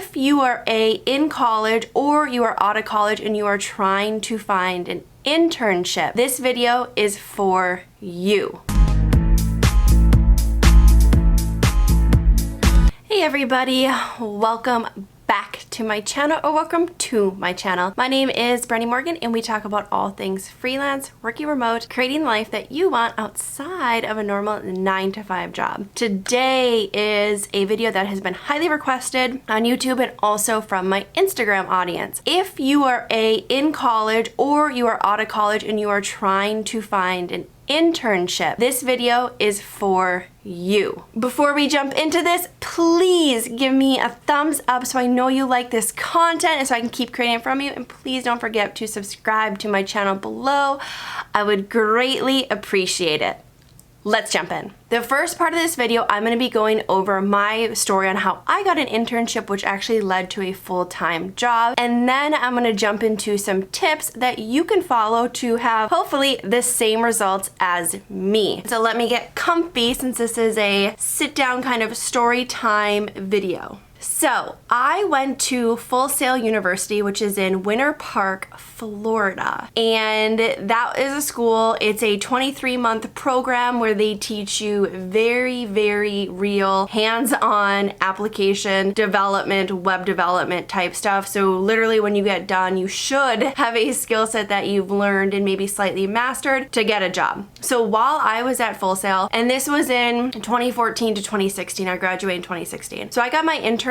If you are in college or you are out of college and you are trying to find an internship, this video is for you. Hey everybody, welcome back to my channel, or welcome to my channel. My name is Brandy Morgan and we talk about all things freelance, working remote, creating the life that you want outside of a normal 9-to-5 job. Today is a video that has been highly requested on YouTube and also from my Instagram audience. If you are in college or you are out of college and you are trying to find an internship, this video is for you. Before we jump into this, please give me a thumbs up so I know you like this content and so I can keep creating it from you. And please don't forget to subscribe to my channel below. I would greatly appreciate it. Let's jump in. The first part of this video, I'm going to be going over my story on how I got an internship, which actually led to a full-time job. And then I'm going to jump into some tips that you can follow to have hopefully the same results as me. So let me get comfy since this is a sit-down kind of story time video. So I went to Full Sail University, which is in Winter Park, Florida. And that is a school, it's a 23-month program where they teach you very, very real hands-on application development, web development type stuff. So literally when you get done, you should have a skill set that you've learned and maybe slightly mastered to get a job. So while I was at Full Sail, and this was in 2014 to 2016, I graduated in 2016. So I got my internship,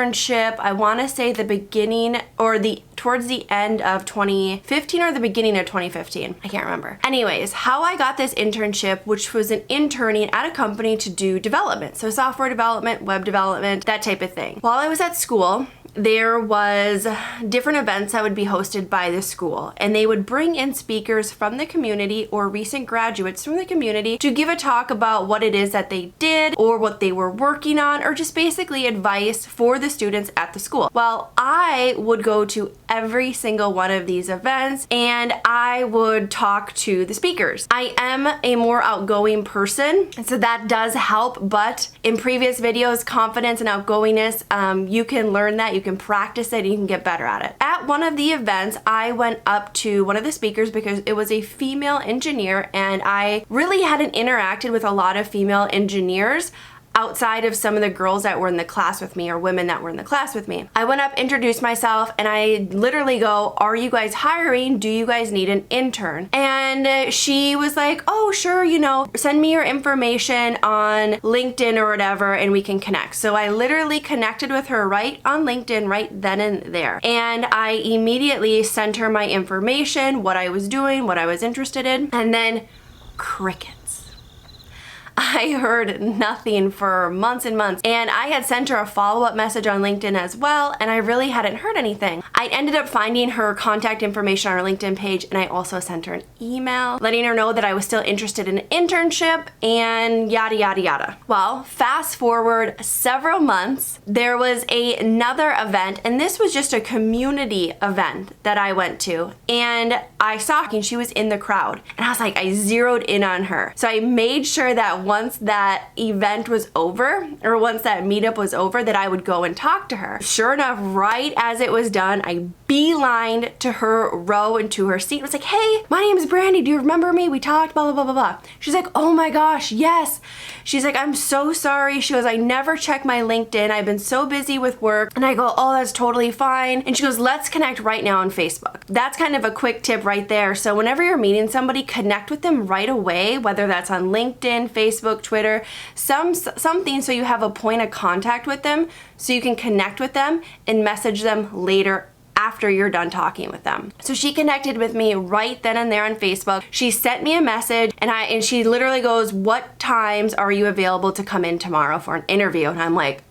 I want to say the beginning or towards the end of 2015 or the beginning of 2015. I can't remember. Anyways, how I got this internship, which was an interning at a company to do development. So software development, web development, that type of thing. While I was at school, there was different events that would be hosted by the school, and they would bring in speakers from the community or recent graduates from the community to give a talk about what it is that they did or what they were working on, or just basically advice for the students at the school. Well, I would go to every single one of these events and I would talk to the speakers. I am a more outgoing person, so that does help, but in previous videos, confidence and outgoingness, you can learn that, you can practice it, and you can get better at it. At one of the events, I went up to one of the speakers because it was a female engineer, and I really hadn't interacted with a lot of female engineers outside of some of the girls that were in the class with me or women that were in the class with me. I went up, introduced myself, and I literally go, "Are you guys hiring? Do you guys need an intern?" And she was like, "Oh, sure, send me your information on LinkedIn or whatever and we can connect." So I literally connected with her right on LinkedIn right then and there. And I immediately sent her my information, what I was doing, what I was interested in, and then crickets. I heard nothing for months and months, and I had sent her a follow-up message on LinkedIn as well, and I really hadn't heard anything. I ended up finding her contact information on her LinkedIn page, and I also sent her an email letting her know that I was still interested in an internship and yada yada yada. Well, fast forward several months, there was another event, and this was just a community event that I went to, and I saw her and she was in the crowd, and I was like, I zeroed in on her. So I made sure that once that event was over, or once that meetup was over, that I would go and talk to her. Sure enough, right as it was done, I beelined to her row and to her seat. I was like, "Hey, my name is Brandy. Do you remember me? We talked, blah, blah, blah, blah, blah." She's like, "Oh my gosh, yes." She's like, "I'm so sorry." She goes, "I never check my LinkedIn. I've been so busy with work." And I go, "Oh, that's totally fine." And she goes, "Let's connect right now on Facebook." That's kind of a quick tip right there. So whenever you're meeting somebody, connect with them right away, whether that's on LinkedIn, Facebook, Twitter, something so you have a point of contact with them so you can connect with them and message them later after you're done talking with them. So she connected with me right then and there on Facebook. She sent me a message and she literally goes, "What times are you available to come in tomorrow for an interview?" And I'm like,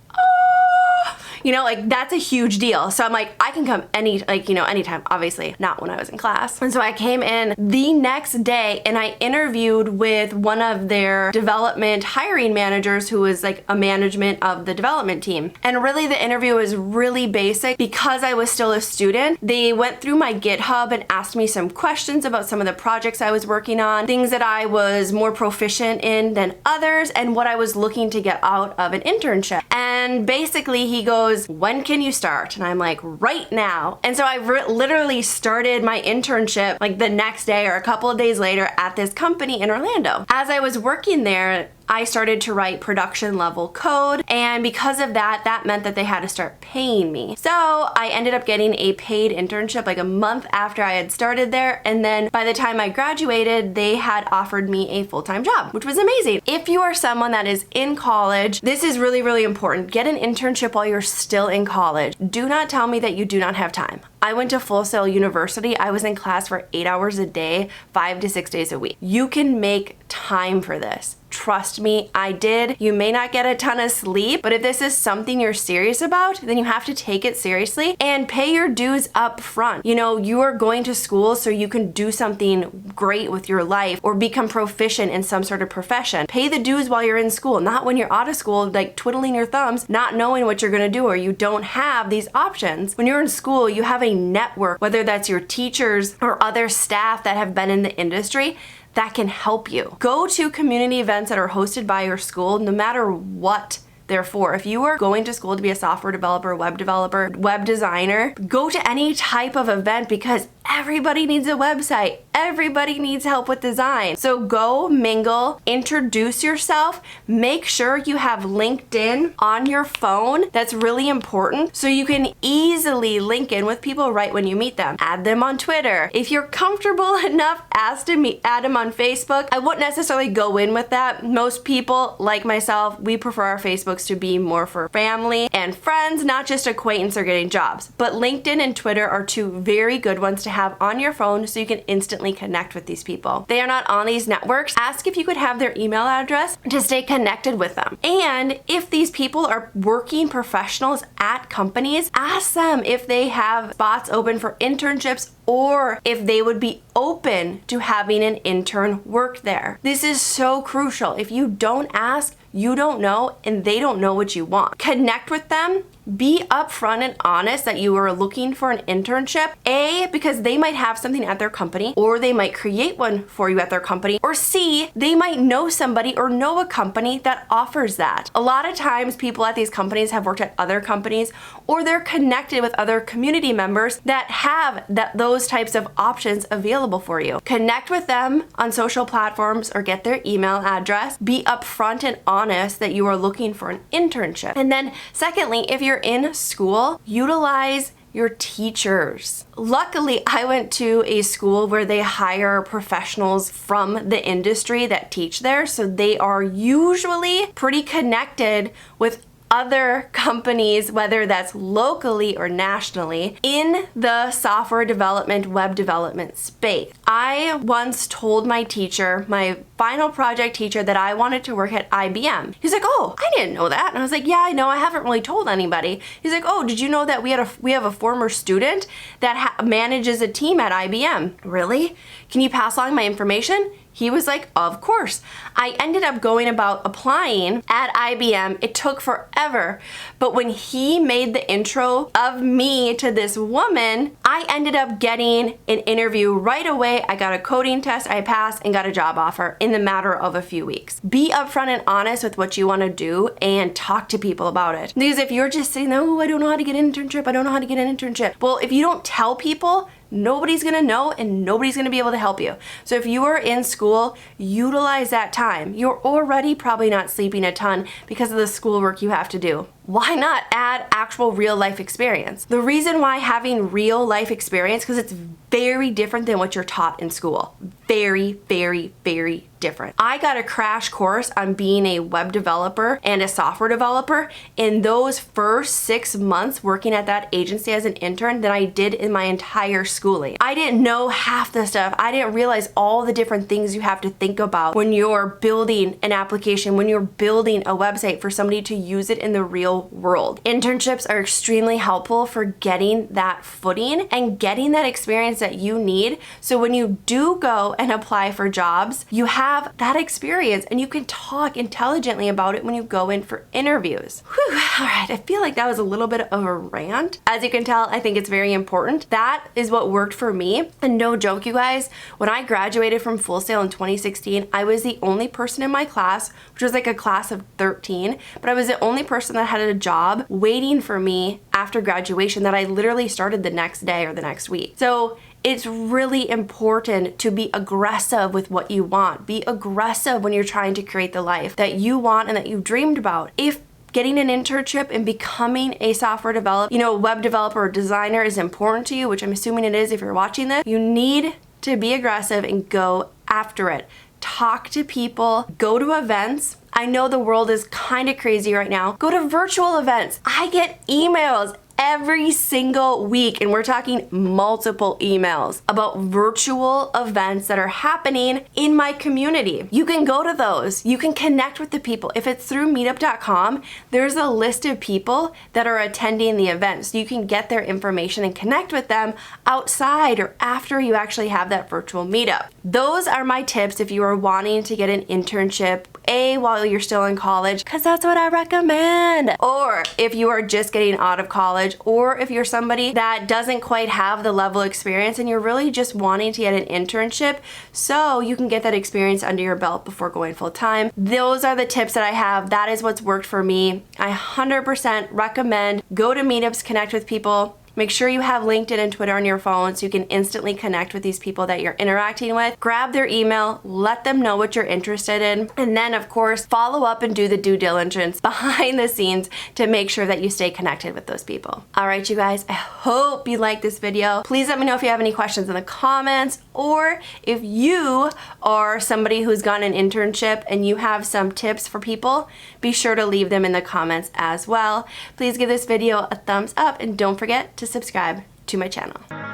that's a huge deal. So I'm like, I can come anytime, obviously not when I was in class. And so I came in the next day and I interviewed with one of their development hiring managers who was like a management of the development team. And really the interview was really basic because I was still a student. They went through my GitHub and asked me some questions about some of the projects I was working on, things that I was more proficient in than others, and what I was looking to get out of an internship. And basically he goes, was, when can you start? And I'm like, right now. And so I literally started my internship like the next day or a couple of days later at this company in Orlando. As I was working there, I started to write production level code, and because of that, that meant that they had to start paying me. So I ended up getting a paid internship like a month after I had started there, and then by the time I graduated, they had offered me a full-time job, which was amazing. If you are someone that is in college, this is really, really important. Get an internship while you're still in college. Do not tell me that you do not have time. I went to Full Sail University. I was in class for 8 hours a day, 5 to 6 days a week. You can make time for this. Trust me, I did. You may not get a ton of sleep, but if this is something you're serious about, then you have to take it seriously and pay your dues up front. You know, you are going to school so you can do something great with your life or become proficient in some sort of profession. Pay the dues while you're in school, not when you're out of school, like twiddling your thumbs, not knowing what you're gonna do, or you don't have these options. When you're in school, you have a network, whether that's your teachers or other staff that have been in the industry, that can help you. Go to community events that are hosted by your school, no matter what they're for. If you are going to school to be a software developer, web designer, go to any type of event because everybody needs a website. Everybody needs help with design. So go mingle, introduce yourself, make sure you have LinkedIn on your phone. That's really important so you can easily link in with people right when you meet them. Add them on Twitter. If you're comfortable enough, add them on Facebook. I wouldn't necessarily go in with that. Most people, like myself, we prefer our Facebooks to be more for family and friends, not just acquaintance or getting jobs. But LinkedIn and Twitter are two very good ones to have on your phone so you can instantly connect with these people. They are not on these networks. Ask if you could have their email address to stay connected with them. And if these people are working professionals at companies, ask them if they have spots open for internships or if they would be open to having an intern work there. This is so crucial. If you don't ask, you don't know, and they don't know what you want. Connect with them. Be upfront and honest that you are looking for an internship. A, because they might have something at their company, or they might create one for you at their company, or C, they might know somebody or know a company that offers that. A lot of times people at these companies have worked at other companies, or they're connected with other community members that have those types of options available for you. Connect with them on social platforms or get their email address. Be upfront and honest that you are looking for an internship. And then secondly, if you're in school, utilize your teachers. Luckily, I went to a school where they hire professionals from the industry that teach there, so they are usually pretty connected with other companies, whether that's locally or nationally, in the software development, web development space. I once told my teacher, my final project teacher, that I wanted to work at IBM. He's like, oh, I didn't know that. And I was like, yeah, I know, I haven't really told anybody. He's like, oh, did you know that we have a former student that manages a team at IBM? Really? Can you pass along my information? He was like, of course. I ended up going about applying at IBM. It took forever. But when he made the intro of me to this woman, I ended up getting an interview right away. I got a coding test, I passed, and got a job offer in the matter of a few weeks. Be upfront and honest with what you want to do and talk to people about it. Because if you're just saying, oh, I don't know how to get an internship, I don't know how to get an internship. Well, if you don't tell people, nobody's gonna know and nobody's gonna be able to help you. So if you are in school, utilize that time. You're already probably not sleeping a ton because of the schoolwork you have to do. Why not add actual real life experience? The reason why having real life experience, because it's very different than what you're taught in school. Very, very, very different. I got a crash course on being a web developer and a software developer in those first 6 months working at that agency as an intern than I did in my entire schooling. I didn't know half the stuff. I didn't realize all the different things you have to think about when you're building an application, when you're building a website for somebody to use it in the real world. Internships are extremely helpful for getting that footing and getting that experience that you need. So when you do go and apply for jobs, you have that experience and you can talk intelligently about it when you go in for interviews. Whew, all right, I feel like that was a little bit of a rant. As you can tell, I think it's very important. That is what worked for me. And no joke, you guys, when I graduated from Full Sail in 2016, I was the only person in my class, which was like a class of 13, but I was the only person that had a job waiting for me after graduation that I literally started the next day or the next week. So it's really important to be aggressive with what you want. Be aggressive when you're trying to create the life that you want and that you've dreamed about. If getting an internship and becoming a software developer, web developer or designer is important to you, which I'm assuming it is if you're watching this, you need to be aggressive and go after it. Talk to people, go to events. I know the world is kind of crazy right now. Go to virtual events. I get emails every single week, and we're talking multiple emails about virtual events that are happening in my community. You can go to those. You can connect with the people. If it's through meetup.com, there's a list of people that are attending the event, so you can get their information and connect with them outside or after you actually have that virtual meetup. Those are my tips if you are wanting to get an internship, while you're still in college, because that's what I recommend. Or if you are just getting out of college, or if you're somebody that doesn't quite have the level of experience and you're really just wanting to get an internship so you can get that experience under your belt before going full time. Those are the tips that I have. That is what's worked for me. I 100% recommend go to meetups, connect with people. Make sure you have LinkedIn and Twitter on your phone so you can instantly connect with these people that you're interacting with. Grab their email, let them know what you're interested in, and then of course follow up and do the due diligence behind the scenes to make sure that you stay connected with those people. All right, you guys, I hope you liked this video. Please let me know if you have any questions in the comments, or if you are somebody who's gotten an internship and you have some tips for people, be sure to leave them in the comments as well. Please give this video a thumbs up and don't forget to subscribe to my channel.